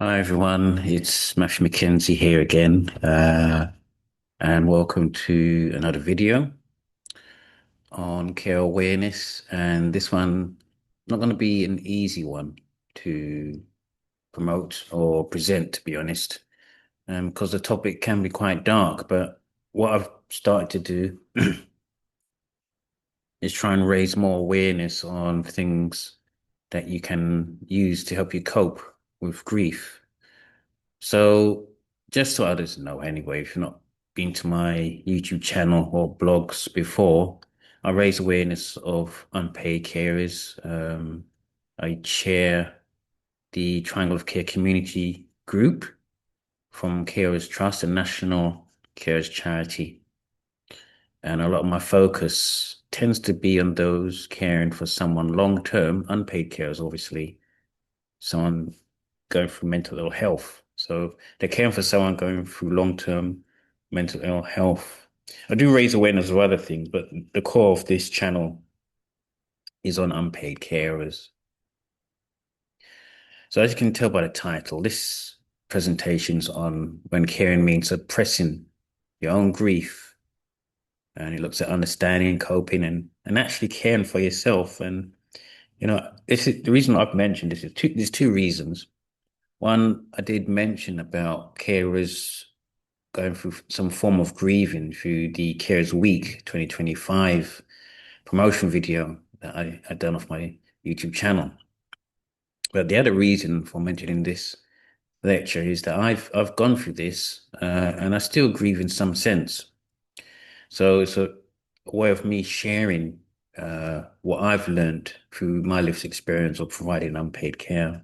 Hi everyone, it's Matthew McKenzie here again, and welcome to another video on care awareness. And this one not going to be an easy one to promote or present, to be honest, because the topic can be quite dark. But what I've started to do is try and raise more awareness on things that you can use to help you cope with grief. So, just so others know, anyway, if you've not been to my YouTube channel or blogs before, I raise awareness of unpaid carers. I chair the Triangle of Care community group from Carers Trust, a national carers charity. And a lot of my focus tends to be on those caring for someone long term, unpaid carers, obviously, someone going through mental ill health. So they're caring for someone going through long-term mental ill health. I do raise awareness of other things, but the core of this channel is on unpaid carers. So as you can tell by the title, this presentation's on when caring means suppressing your own grief. And it looks at understanding, coping, and actually caring for yourself. And, this is the reason I've mentioned this is there's two reasons. One, I did mention about carers going through some form of grieving through the Carers Week 2025 promotion video that I had done off my YouTube channel. But the other reason for mentioning this lecture is that I've gone through this and I still grieve in some sense. So it's a way of me sharing what I've learned through my lived experience of providing unpaid care.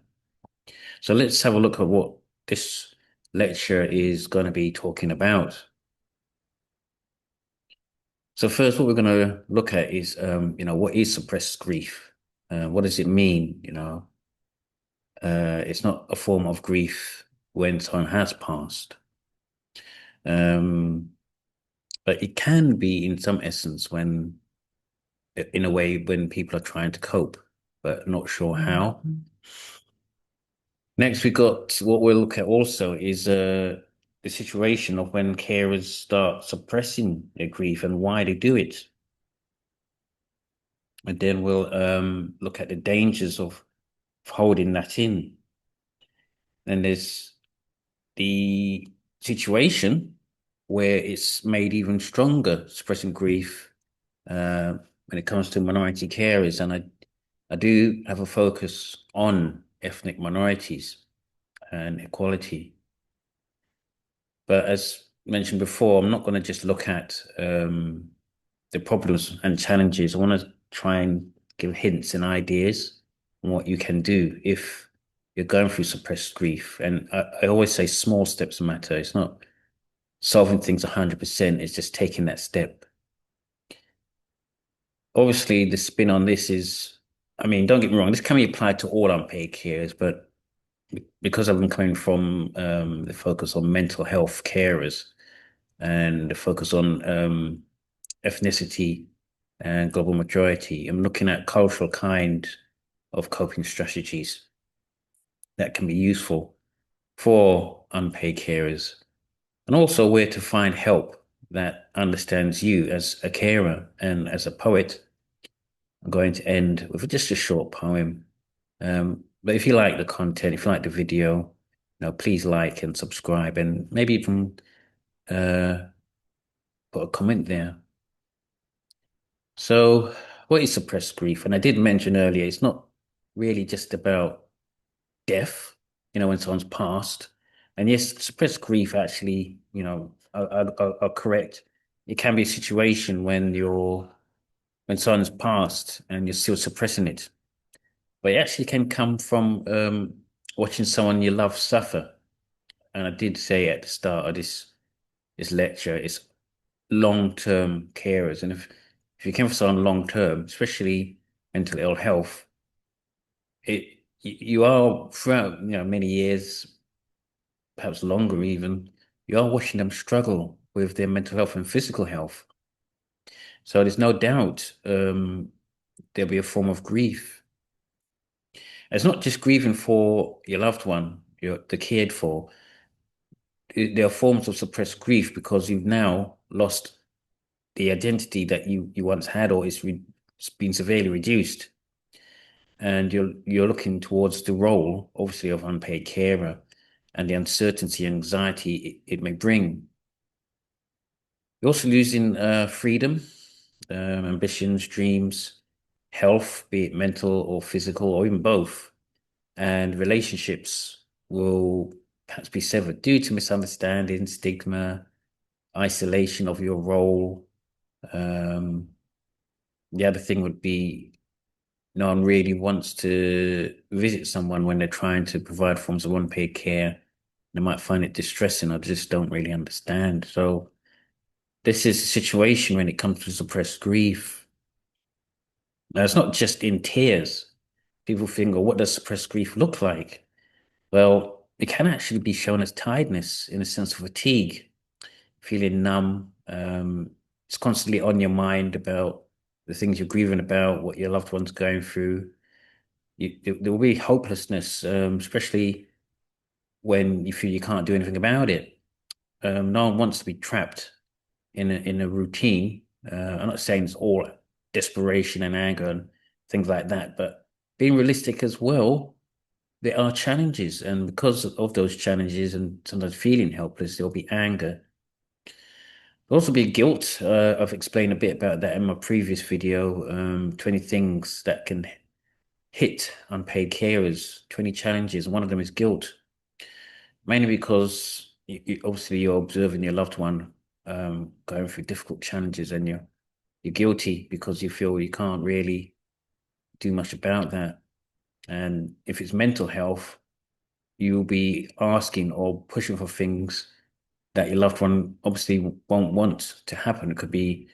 So let's have a look at what this lecture is going to be talking about. So first, what we're going to look at is, what is suppressed grief? What does it mean? It's not a form of grief when someone has passed, um, but it can be in some essence in a way, when people are trying to cope, but not sure how. Next, we got what we'll look at also is the situation of when carers start suppressing their grief and why they do it. And then we'll look at the dangers of holding that in. And there's the situation where it's made even stronger, suppressing grief when it comes to minority carers. And I do have a focus on ethnic minorities and equality. But as mentioned before, I'm not going to just look at the problems and challenges. I want to try and give hints and ideas on what you can do if you're going through suppressed grief. And I always say small steps matter. It's not solving things 100%. It's just taking that step. Obviously, the spin on this is, I mean, don't get me wrong, this can be applied to all unpaid carers, but because I've been coming from the focus on mental health carers and the focus on ethnicity and global majority, I'm looking at cultural kind of coping strategies that can be useful for unpaid carers, and also where to find help that understands you as a carer. And as a poet, I'm going to end with just a short poem. But if you like the content, if you like the video, please like and subscribe, and maybe even uh, put a comment there. So, what is suppressed grief? And I did mention earlier, it's not really just about death, when someone's passed. And yes, suppressed grief actually, are correct. It can be a situation when someone's passed and you're still suppressing it. But it actually can come from watching someone you love suffer. And I did say at the start of this lecture, it's long-term carers. And if you care for someone long-term, especially mental ill health, you are throughout many years, perhaps longer even, you are watching them struggle with their mental health and physical health. So there's no doubt there'll be a form of grief. It's not just grieving for your loved one. the cared for. There are forms of suppressed grief because you've now lost the identity that you once had, or it's been severely reduced, and you're looking towards the role, obviously, of unpaid carer and the uncertainty and anxiety it may bring. You're also losing freedom, ambitions, dreams, health, be it mental or physical, or even both. And relationships will perhaps be severed due to misunderstanding, stigma, isolation of your role. Um, the other thing would be no one really wants to visit someone when they're trying to provide forms of unpaid care. They might find it distressing or just don't really understand. So this is a situation when it comes to suppressed grief. Now, it's not just in tears. People think, oh, what does suppressed grief look like? Well, it can actually be shown as tiredness in a sense of fatigue, feeling numb. It's constantly on your mind about the things you're grieving about, what your loved one's going through. There will be hopelessness, especially when you feel you can't do anything about it. No one wants to be trapped in a routine. I'm not saying it's all desperation and anger and things like that, but being realistic as well, there are challenges, and because of those challenges and sometimes feeling helpless, there'll be anger. There'll also be guilt. I've explained a bit about that in my previous video. 20 things that can hit unpaid carers, 20 challenges. One of them is guilt, mainly because obviously you're observing your loved one going through difficult challenges, and you're guilty because you feel you can't really do much about that. And if it's mental health, you'll be asking or pushing for things that your loved one obviously won't want to happen. It could be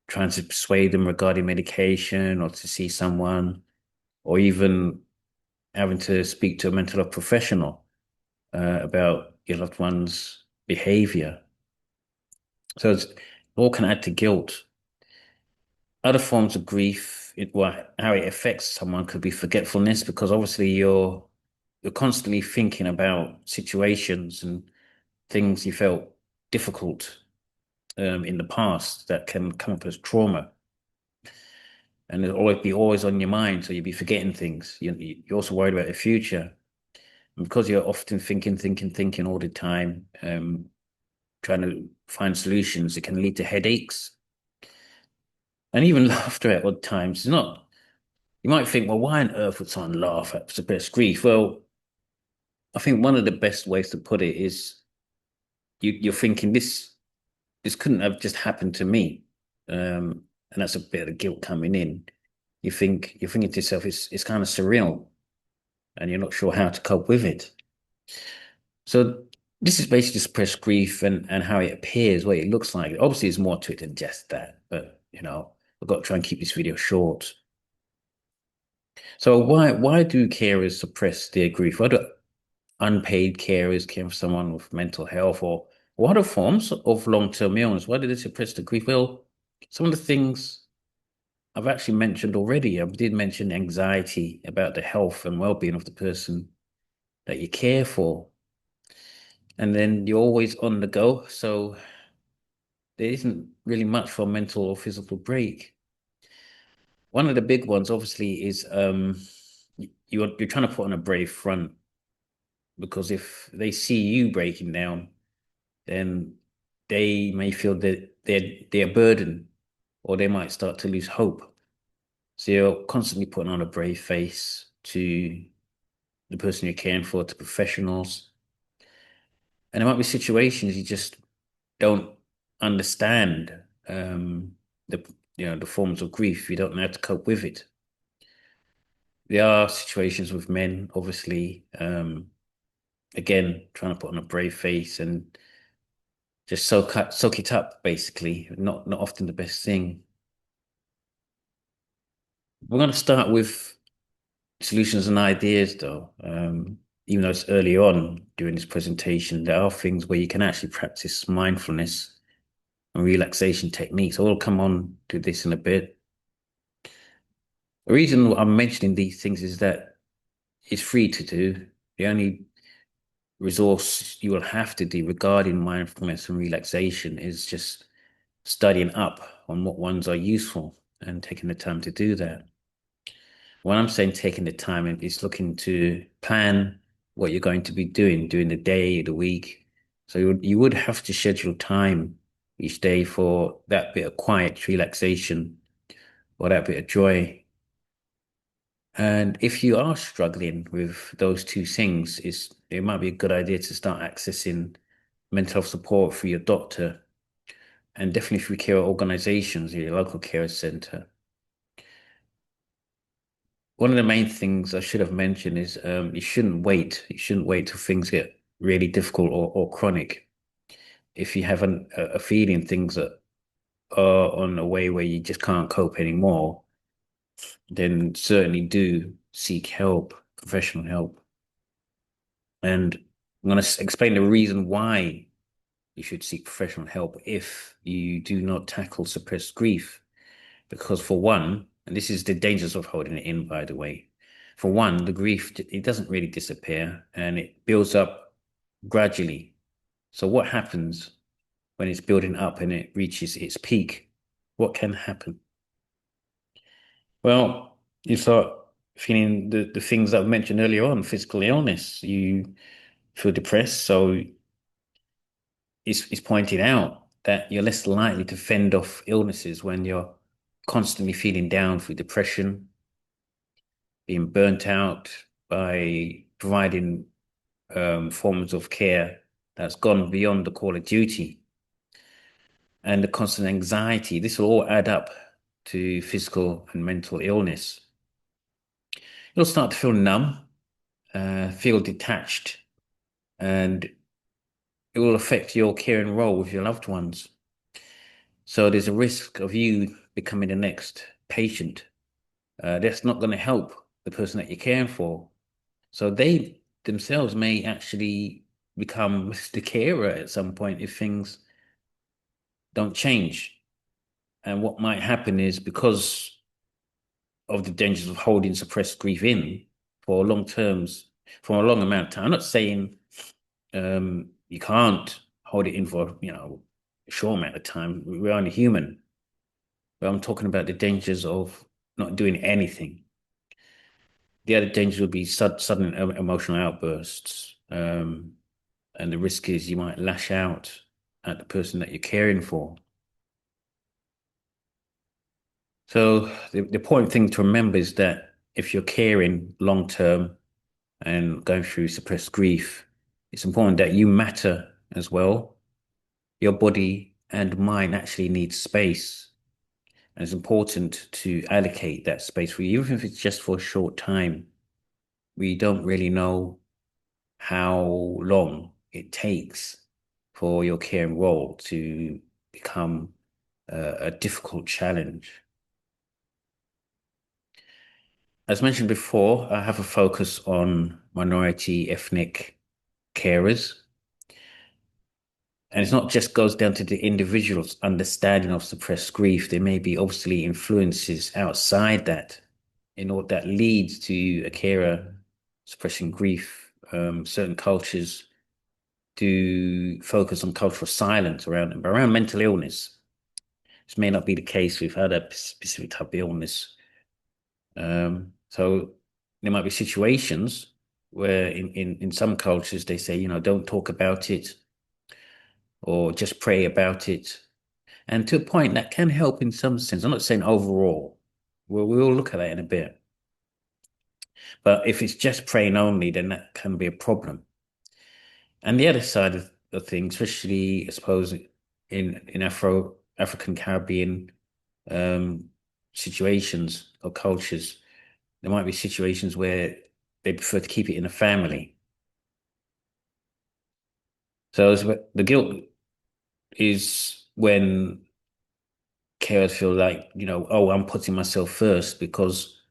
trying to persuade them regarding medication or to see someone, or even having to speak to a mental health professional about your loved one's behavior. So it's all can add to guilt. Other forms of grief, how it affects someone could be forgetfulness, because obviously you're constantly thinking about situations and things you felt difficult in the past that can come up as trauma, and it'll always be on your mind, so you'll be forgetting things. You're also worried about the future, and because you're often thinking all the time, trying to find solutions, it can lead to headaches and even laughter at odd times. It's not. You might think, well, why on earth would someone laugh at suppressed grief? Well, I think one of the best ways to put it is you're thinking this couldn't have just happened to me. And that's a bit of guilt coming in. You're thinking to yourself, it's kind of surreal, and you're not sure how to cope with it. So this is basically suppressed grief and how it appears, what it looks like. Obviously, there's more to it than just that, but I've got to try and keep this video short. So why do carers suppress their grief? Why do unpaid carers care for someone with mental health, or what are forms of long-term illness? Why do they suppress the grief? Well, some of the things I've actually mentioned already. I did mention anxiety about the health and well-being of the person that you care for. And then you're always on the go, so there isn't really much for a mental or physical break. One of the big ones, obviously, is you're trying to put on a brave front, because if they see you breaking down, then they may feel that they're a burden, or they might start to lose hope. So you're constantly putting on a brave face to the person you're caring for, to professionals. And there might be situations you just don't understand, the the forms of grief. You don't know how to cope with it. There are situations with men, obviously, again, trying to put on a brave face and just soak it up, basically. Not often the best thing. We're going to start with solutions and ideas, though. Even though it's early on during this presentation, there are things where you can actually practice mindfulness and relaxation techniques. I'll come on to this in a bit. The reason I'm mentioning these things is that it's free to do. The only resource you will have to do regarding mindfulness and relaxation is just studying up on what ones are useful and taking the time to do that. When I'm saying taking the time, it's looking to plan what you're going to be doing during the day, the week. So you would have to schedule time each day for that bit of quiet relaxation or that bit of joy. And if you are struggling with those two things, it might be a good idea to start accessing mental health support through your doctor and definitely through care organizations, your local care center. One of the main things I should have mentioned is you shouldn't wait. You shouldn't wait till things get really difficult or chronic. If you have a feeling things that are on a way where you just can't cope anymore, then certainly do seek help, professional help. And I'm going to explain the reason why you should seek professional help if you do not tackle suppressed grief. Because for one, and this is the dangers of holding it in, by the way. For one, the grief, it doesn't really disappear and it builds up gradually. So what happens when it's building up and it reaches its peak? What can happen? Well, you start feeling the things that I mentioned earlier on, physical illness. You feel depressed, so it's pointed out that you're less likely to fend off illnesses when you're constantly feeling down through depression, being burnt out by providing forms of care that's gone beyond the call of duty, and the constant anxiety. This will all add up to physical and mental illness. You'll start to feel numb, feel detached, and it will affect your caring role with your loved ones. So there's a risk of you becoming the next patient. That's not going to help the person that you're caring for. So they themselves may actually become the carer at some point if things don't change. And what might happen is because of the dangers of holding suppressed grief in for long terms, for a long amount of time. I'm not saying you can't hold it in for, a short amount of time. We're only human. But I'm talking about the dangers of not doing anything. The other danger would be sudden emotional outbursts. And the risk is you might lash out at the person that you're caring for. So the important thing to remember is that if you're caring long term and going through suppressed grief, it's important that you matter as well. Your body and mind actually need space. And it's important to allocate that space for you, even if it's just for a short time. We don't really know how long it takes for your caring role to become a difficult challenge. As mentioned before, I have a focus on minority ethnic carers. And it's not just goes down to the individual's understanding of suppressed grief. There may be obviously influences outside that, that leads to a carer suppressing grief. Certain cultures do focus on cultural silence around mental illness. This may not be the case with other specific type of illness. So there might be situations where in some cultures they say, don't talk about it or just pray about it. And to a point that can help in some sense. I'm not saying overall. We'll look at that in a bit. But if it's just praying only, then that can be a problem. And the other side of things, especially I suppose in African Caribbean situations or cultures, there might be situations where they prefer to keep it in a family. So the guilt is when carers feel like, oh, I'm putting myself first because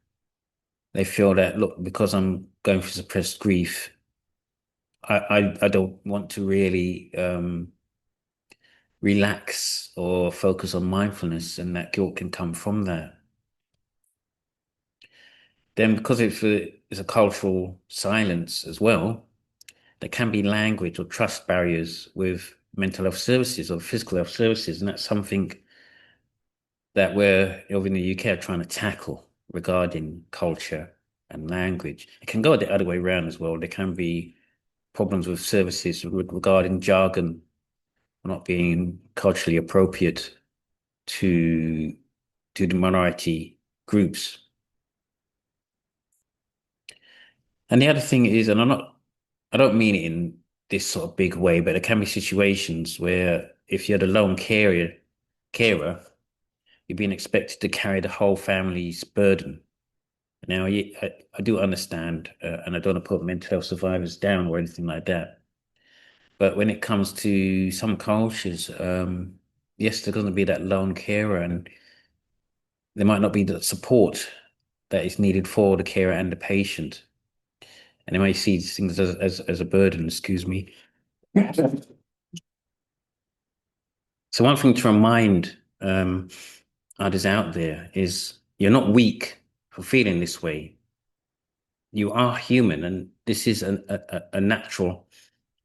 they feel that, look, because I'm going through suppressed grief, I don't want to really relax or focus on mindfulness, and that guilt can come from that. Then because it's a cultural silence as well, there can be language or trust barriers with mental health services or physical health services, and that's something that we're over in the UK are trying to tackle regarding culture and language. It can go the other way around as well. There can be problems with services regarding jargon not being culturally appropriate to the minority groups. And the other thing is, and I don't mean it in this sort of big way, but there can be situations where if you're the lone carer, you're being expected to carry the whole family's burden. Now, I do understand, and I don't want to put mental health survivors down or anything like that. But when it comes to some cultures, yes, there's going to be that lone carer, and there might not be the support that is needed for the carer and the patient. And they might see these things as a burden, excuse me. So one thing to remind others out there is you're not weak for feeling this way. You are human, and this is a natural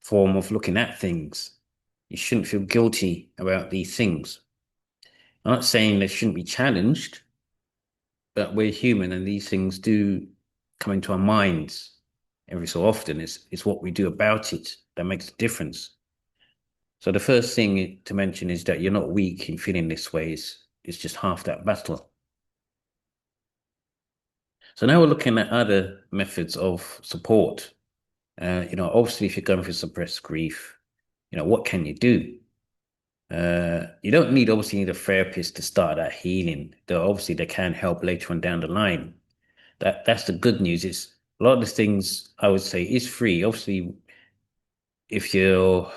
form of looking at things. You shouldn't feel guilty about these things. I'm not saying they shouldn't be challenged, but we're human and these things do come into our minds every so often. It's what we do about it that makes a difference. So the first thing to mention is that you're not weak in feeling this way. It's just half that battle. So now we're looking at other methods of support. Obviously, if you're going through suppressed grief, what can you do? You don't obviously need a therapist to start that healing, though obviously they can help later on down the line. That's the good news. It's a lot of the things I would say is free. Obviously, if you're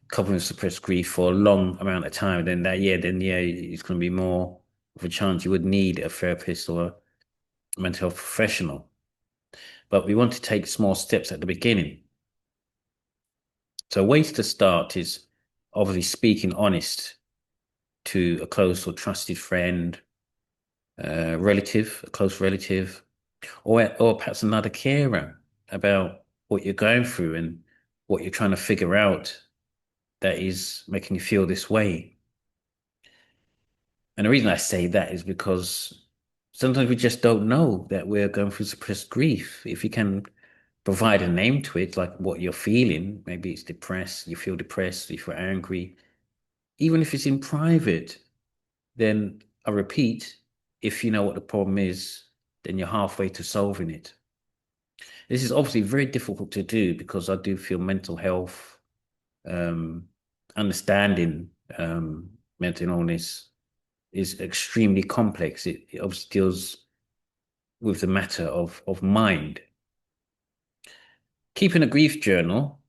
coping with suppressed grief for a long amount of time, then it's going to be more of a chance you would need a therapist or a mental health professional. But we want to take small steps at the beginning. So ways to start is obviously speaking honest to a close or trusted friend, a close relative, or perhaps another carer about what you're going through and what you're trying to figure out that is making you feel this way. And the reason I say that is because sometimes we just don't know that we're going through suppressed grief. If you can provide a name to it, like what you're feeling, maybe it's depressed, you feel depressed, you feel angry, even if it's in private, then I repeat, if you know what the problem is, then you're halfway to solving it. This is obviously very difficult to do because I do feel mental health, understanding mental illness is extremely complex. It obviously deals with the matter of mind. Keeping a grief journal,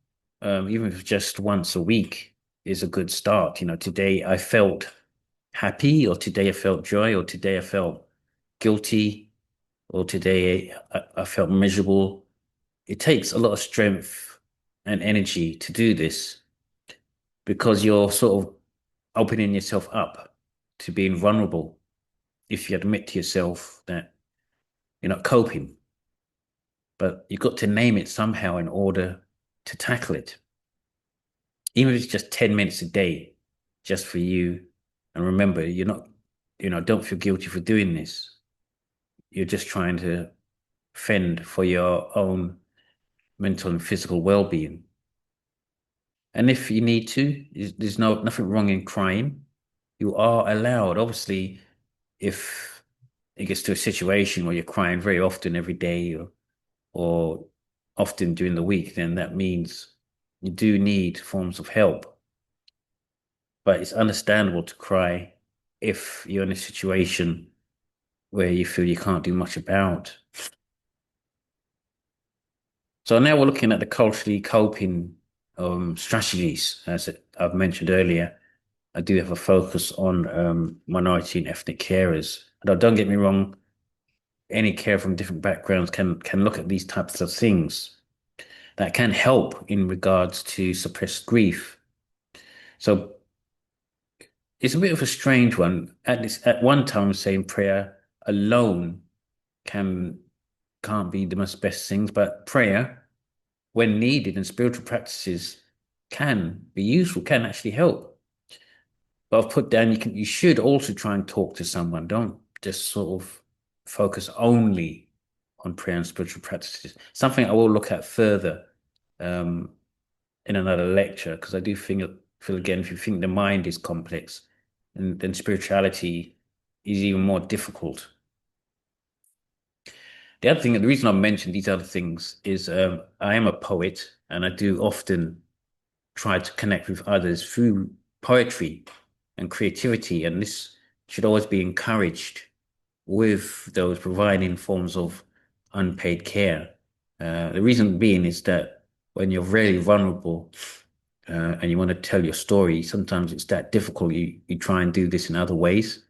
even if just once a week, is a good start. Today I felt happy, or today I felt joy, or today I felt guilty, or today I felt miserable. It takes a lot of strength and energy to do this because you're sort of opening yourself up to being vulnerable if you admit to yourself that you're not coping. But you've got to name it somehow in order to tackle it. Even if it's just 10 minutes a day, just for you. And remember, you're not, don't feel guilty for doing this. You're just trying to fend for your own mental and physical well-being. And if you need to, there's nothing wrong in crying. You are allowed. Obviously, if it gets to a situation where you're crying very often every day or often during the week, then that means you do need forms of help. But it's understandable to cry if you're in a situation where you feel you can't do much about. So now we're looking at the culturally coping strategies. As I've mentioned earlier, I do have a focus on minority and ethnic carers. Now, don't get me wrong, any carer from different backgrounds can look at these types of things that can help in regards to suppressed grief. So it's a bit of a strange one. At one time, saying prayer alone can't be the most best things, but prayer when needed, and spiritual practices can be useful, can actually help. But I've put down you should also try and talk to someone. Don't just sort of focus only on prayer and spiritual practices. Something I will look at further um, in another lecture, because I do feel again, if you think the mind is complex, and then spirituality is even more difficult. The other thing, the reason I mentioned these other things is I am a poet, and I do often try to connect with others through poetry and creativity, and this should always be encouraged with those providing forms of unpaid care. The reason being is that when you're very vulnerable and you want to tell your story, sometimes it's that difficult. You try and do this in other ways.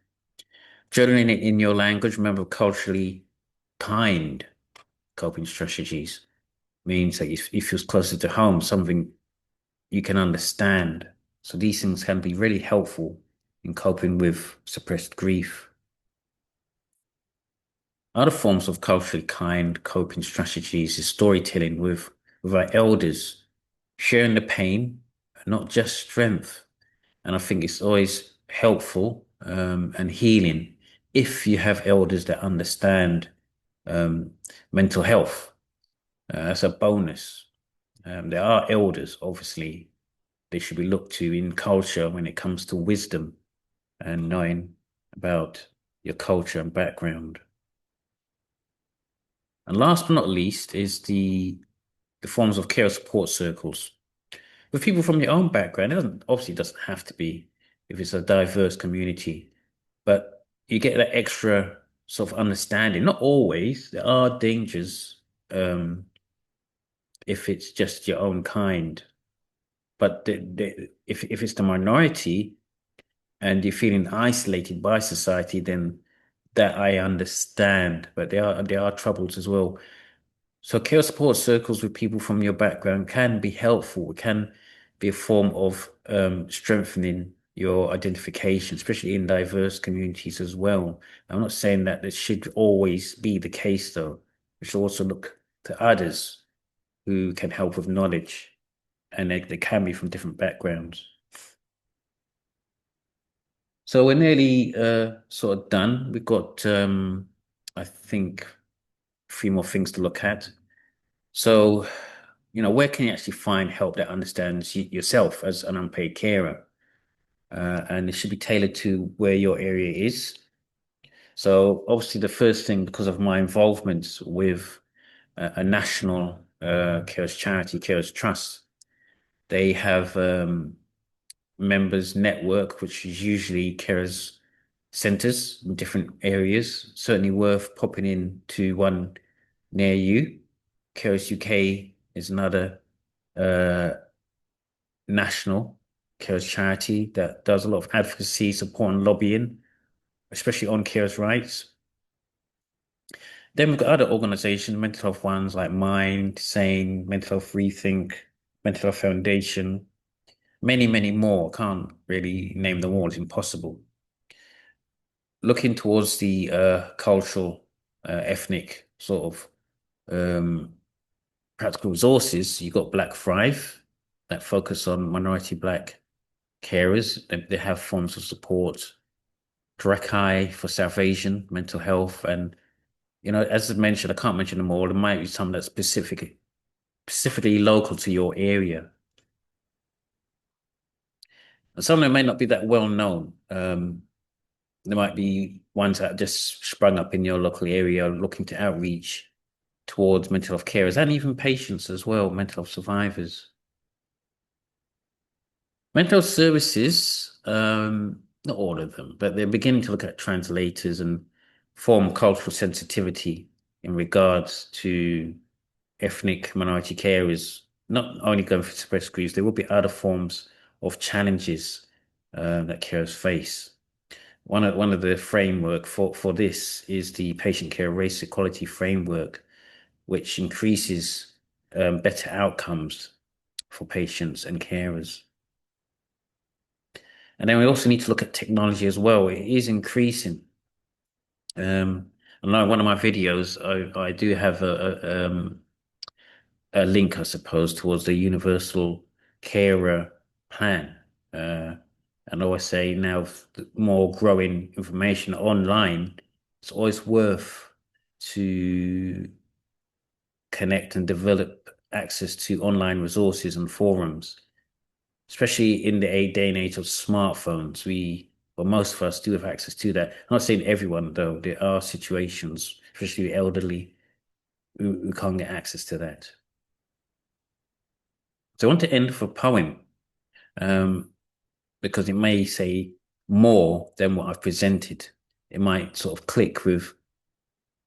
Journaling it in your language, remember culturally kind coping strategies means that it feels closer to home, something you can understand. So these things can be really helpful in coping with suppressed grief. Other forms of culturally kind coping strategies is storytelling with our elders, sharing the pain, not just strength. And I think it's always helpful and healing if you have elders that understand um, mental health. That's a bonus. There are elders, obviously, they should be looked to in culture when it comes to wisdom and knowing about your culture and background. And last but not least is the forms of care support circles. With people from your own background, obviously doesn't have to be if it's a diverse community, but you get that extra sort of understanding. Not always, there are dangers if it's just your own kind. But if it's the minority and you're feeling isolated by society, then that I understand. But there are troubles as well. So care support circles with people from your background can be helpful. It can be a form of strengthening your identification, especially in diverse communities as well. I'm not saying that this should always be the case, though. We should also look to others who can help with knowledge, and they can be from different backgrounds. So we're nearly sort of done. We've got, I think, three more things to look at. So, where can you actually find help that understands yourself as an unpaid carer? And it should be tailored to where your area is. So, obviously, the first thing, because of my involvement with a national carers charity, Carers Trust, they have members network, which is usually carers centres in different areas. Certainly worth popping in to one near you. Carers UK is another uh, national carers charity that does a lot of advocacy, support, and lobbying, especially on carers' rights. Then we've got other organizations, mental health ones like Mind, Sane, Mental Health Rethink, Mental Health Foundation, many, many more. Can't really name them all, it's impossible. Looking towards the cultural, ethnic sort of practical resources, you've got Black Thrive that focus on minority Black carers. They have forms of support. Direct Eye for South Asian mental health. And, as I mentioned, I can't mention them all. There might be some that's specifically local to your area. And some of them may not be that well known. There might be ones that just sprung up in your local area looking to outreach towards mental health carers and even patients as well, mental health survivors. Mental health services, not all of them, but they're beginning to look at translators and form cultural sensitivity in regards to ethnic minority carers, not only going for suppressed grief, there will be other forms of challenges that carers face. One of the framework for this is the patient care race equality framework, which increases better outcomes for patients and carers. And then we also need to look at technology as well. It is increasing. I know one of my videos, I do have a link, I suppose, towards the universal carer plan. Uh, and I always say now, more growing information online, it's always worth to connect and develop access to online resources and forums, especially in the day and age of smartphones. Well, most of us do have access to that. I'm not saying everyone, though. There are situations, especially the elderly, who can't get access to that. So I want to end with a poem, um, because it may say more than what I've presented. It might sort of click with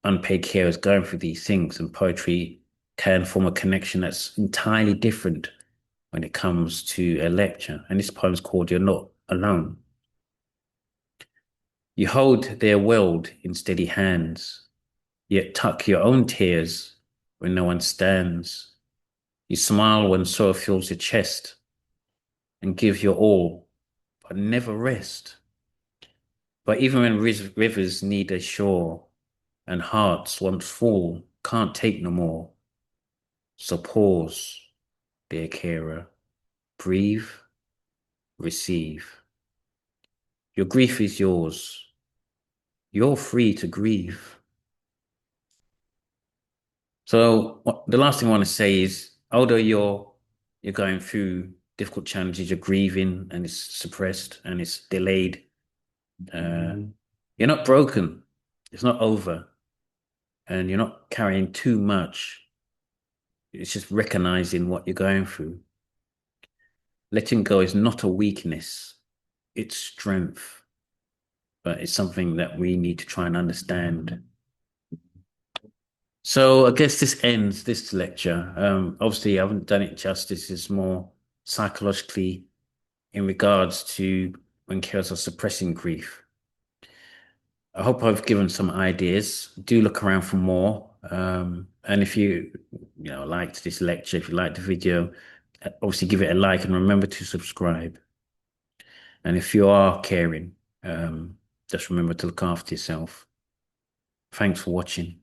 unpaid carers going through these things, and poetry can form a connection that's entirely different when it comes to a lecture. And this poem's called You're Not Alone. You hold their world in steady hands, yet tuck your own tears when no one stands. You smile when sorrow fills your chest and give your all, but never rest. But even when rivers need a shore and hearts once full can't take no more, so pause, dear carer, breathe, receive. Your grief is yours. You're free to grieve. So the last thing I want to say is, although you're going through difficult challenges, you're grieving and it's suppressed and it's delayed, you're not broken. It's not over, and you're not carrying too much. It's just recognizing what you're going through. Letting go is not a weakness, it's strength, but it's something that we need to try and understand. So I guess this ends this lecture. Obviously, I haven't done it justice. It's more psychologically in regards to when carers are suppressing grief. I hope I've given some ideas. Do look around for more. And if you liked this lecture, if you liked the video, obviously give it a like and remember to subscribe. And if you are caring, just remember to look after yourself. Thanks for watching.